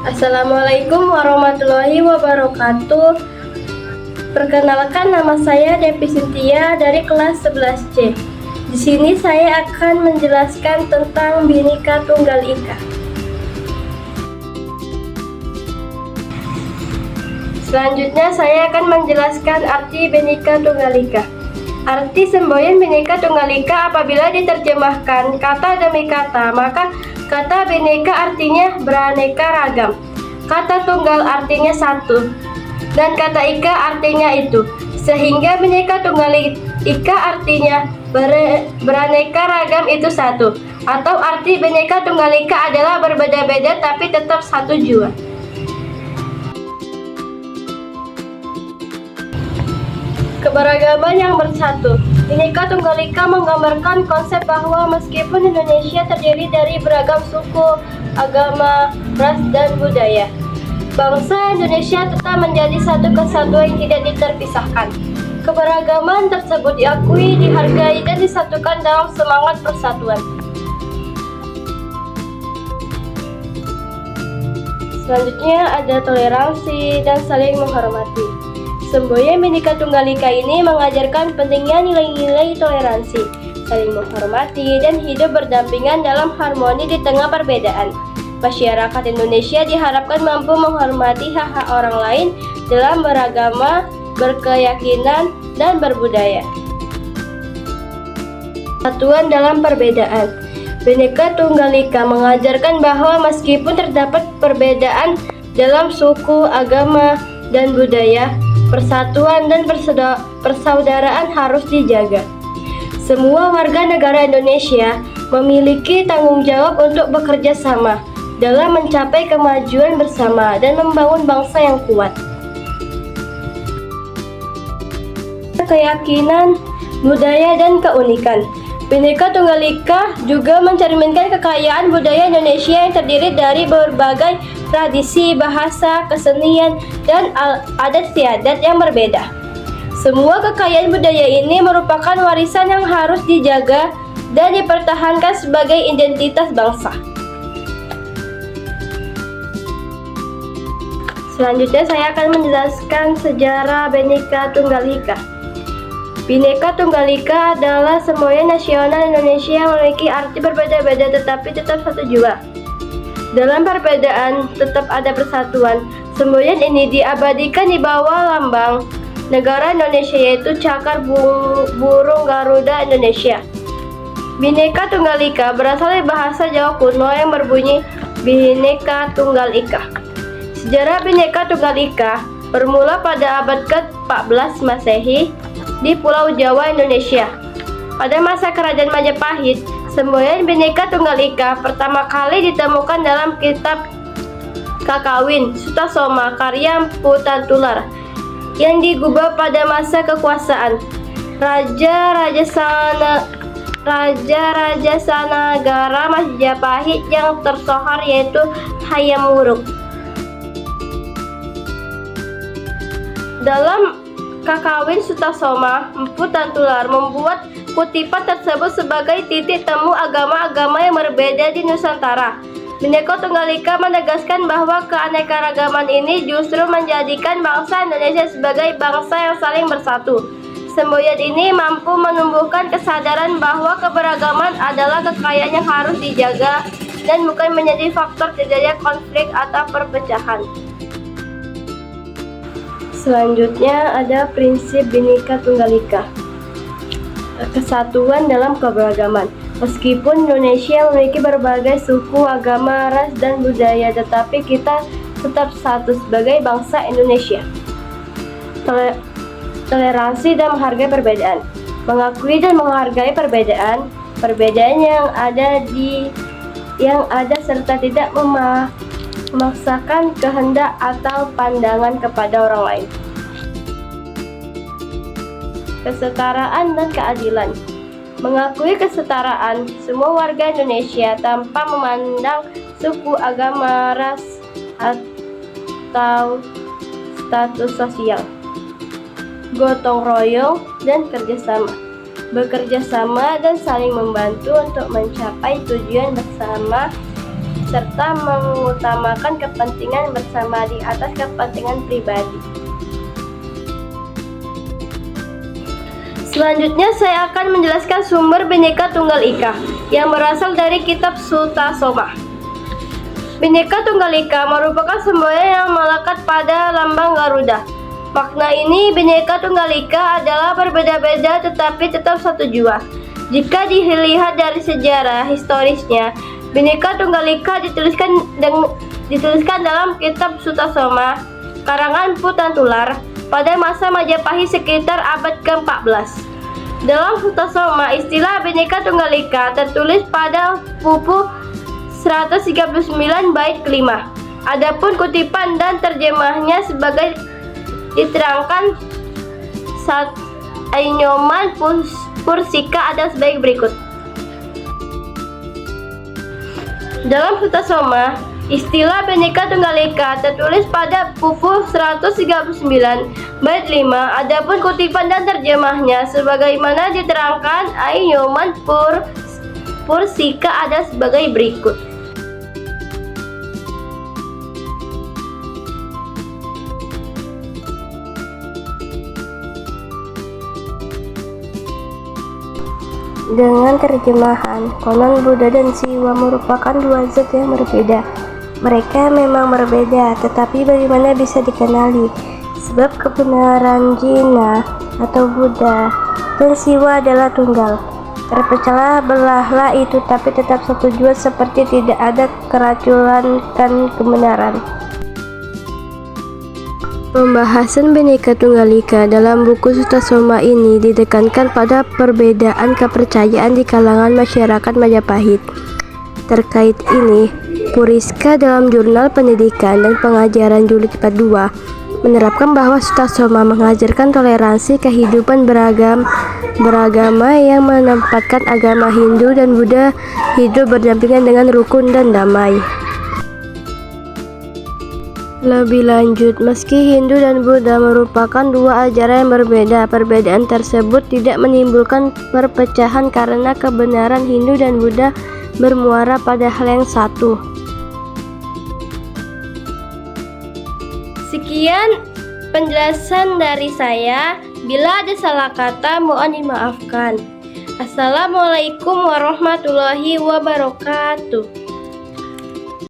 Assalamualaikum warahmatullahi wabarakatuh. Perkenalkan, nama saya Devi Cynthia dari kelas 11C. Di sini saya akan menjelaskan tentang Bhinneka Tunggal Ika. Selanjutnya saya akan menjelaskan arti Bhinneka Tunggal Ika. Arti semboyan Bhinneka Tunggal Ika apabila diterjemahkan kata demi kata, maka kata Bhinneka artinya beraneka ragam, kata tunggal artinya satu, dan kata Ika artinya itu. Sehingga Bhinneka Tunggal Ika artinya beraneka ragam itu satu, atau arti Bhinneka Tunggal Ika adalah berbeda-beda tapi tetap satu jua. Keberagaman yang bersatu. Bhinneka Tunggal Ika menggambarkan konsep bahwa meskipun Indonesia terdiri dari beragam suku, agama, ras, dan budaya, bangsa Indonesia tetap menjadi satu kesatuan yang tidak terpisahkan. Keberagaman tersebut diakui, dihargai, dan disatukan dalam semangat persatuan. Selanjutnya ada toleransi dan saling menghormati. Semboyan Bhinneka Tunggal Ika ini mengajarkan pentingnya nilai-nilai toleransi, saling menghormati, dan hidup berdampingan dalam harmoni di tengah perbedaan. Masyarakat Indonesia diharapkan mampu menghormati hak-hak orang lain dalam beragama, berkeyakinan, dan berbudaya. Persatuan dalam perbedaan. Bhinneka Tunggal Ika mengajarkan bahwa meskipun terdapat perbedaan dalam suku, agama, dan budaya, persatuan dan persaudaraan harus dijaga. Semua warga negara Indonesia memiliki tanggung jawab untuk bekerja sama dalam mencapai kemajuan bersama dan membangun bangsa yang kuat. Keyakinan, budaya, dan keunikan. Bhinneka Tunggal Ika juga mencerminkan kekayaan budaya Indonesia yang terdiri dari berbagai tradisi, bahasa, kesenian, dan adat istiadat yang berbeda. Semua kekayaan budaya ini merupakan warisan yang harus dijaga dan dipertahankan sebagai identitas bangsa. Selanjutnya saya akan menjelaskan sejarah Bhinneka Tunggal Ika. Bhinneka Tunggal Ika adalah semboyan nasional Indonesia yang memiliki arti berbeda-beda tetapi tetap satu jua. Dalam perbedaan tetap ada persatuan. Semboyan ini diabadikan di bawah lambang negara Indonesia, yaitu cakar burung Garuda Indonesia. Bhinneka Tunggal Ika berasal dari bahasa Jawa kuno yang berbunyi Bhinneka Tunggal Ika. Sejarah Bhinneka Tunggal Ika bermula pada abad ke-14 Masehi di Pulau Jawa, Indonesia. Pada masa Kerajaan Majapahit, semboyan Bhinneka Tunggal Ika pertama kali ditemukan dalam kitab Kakawin Sutasoma karya Mpu Tantular yang digubah pada masa kekuasaan Raja-Raja Sanagara Majapahit yang tersohor, yaitu Hayam Wuruk. Dalam Kakawin Sutasoma, Mpu Tantular membuat kutipan tersebut sebagai titik temu agama-agama yang berbeda di Nusantara. Bhinneka Tunggal Ika menegaskan bahwa keanekaragaman ini justru menjadikan bangsa Indonesia sebagai bangsa yang saling bersatu. Semboyan ini mampu menumbuhkan kesadaran bahwa keberagaman adalah kekayaan yang harus dijaga dan bukan menjadi faktor terjadinya konflik atau perpecahan. Selanjutnya ada prinsip Bhinneka Tunggal Ika. Kesatuan dalam keberagaman. Meskipun Indonesia memiliki berbagai suku, agama, ras, dan budaya, tetapi kita tetap satu sebagai bangsa Indonesia. Toleransi dan menghargai perbedaan. Mengakui dan menghargai perbedaan yang ada serta tidak memaksakan kehendak atau pandangan kepada orang lain. Kesetaraan dan keadilan. Mengakui kesetaraan semua warga Indonesia tanpa memandang suku, agama, ras, atau status sosial. Gotong royong dan kerjasama. Bekerja sama dan saling membantu untuk mencapai tujuan bersama serta mengutamakan kepentingan bersama di atas kepentingan pribadi. Selanjutnya saya akan menjelaskan sumber Bhinneka Tunggal Ika yang berasal dari kitab Sutasoma. Bhinneka Tunggal Ika merupakan semboyan yang melekat pada lambang Garuda. Makna ini Bhinneka Tunggal Ika adalah berbeda-beda tetapi tetap satu jua. Jika dilihat dari sejarah historisnya, Bhinneka Tunggal Ika dituliskan dalam kitab Sutasoma karangan Putantular pada masa Majapahit sekitar abad ke-14. Dalam Sutasoma, istilah Bhinneka Tunggal Ika tertulis pada buku 139 bait kelima. Adapun kutipan dan terjemahnya sebagai diterangkan saat Ainyoman Pursika ada sebagai berikut. Dalam Sutasoma, istilah Bhinneka Tunggal Ika tertulis pada buku 139 bait 5. Adapun kutipan dan terjemahnya sebagaimana diterangkan Ainyoman Pursika ada sebagai berikut. Dengan terjemahan, konon Buddha dan Siwa merupakan dua zat yang berbeda. Mereka memang berbeda, tetapi bagaimana bisa dikenali? Sebab kebenaran Jina atau Buddha dan Siwa adalah tunggal. Terpecahlah belahlah itu, tapi tetap satu jua, seperti tidak ada keracunan dan kebenaran. Pembahasan Bhinneka Tunggal Ika dalam buku Sutasoma ini ditekankan pada perbedaan kepercayaan di kalangan masyarakat Majapahit. Terkait ini, Puriska dalam Jurnal Pendidikan dan Pengajaran Jilid 42 menerapkan bahwa Sutasoma mengajarkan toleransi kehidupan beragama yang menempatkan agama Hindu dan Buddha hidup berdampingan dengan rukun dan damai. Lebih lanjut, meski Hindu dan Buddha merupakan dua ajaran yang berbeda, perbedaan tersebut tidak menimbulkan perpecahan karena kebenaran Hindu dan Buddha bermuara pada hal yang satu. Sekian penjelasan dari saya. Bila ada salah kata, mohon dimaafkan. Assalamualaikum warahmatullahi wabarakatuh.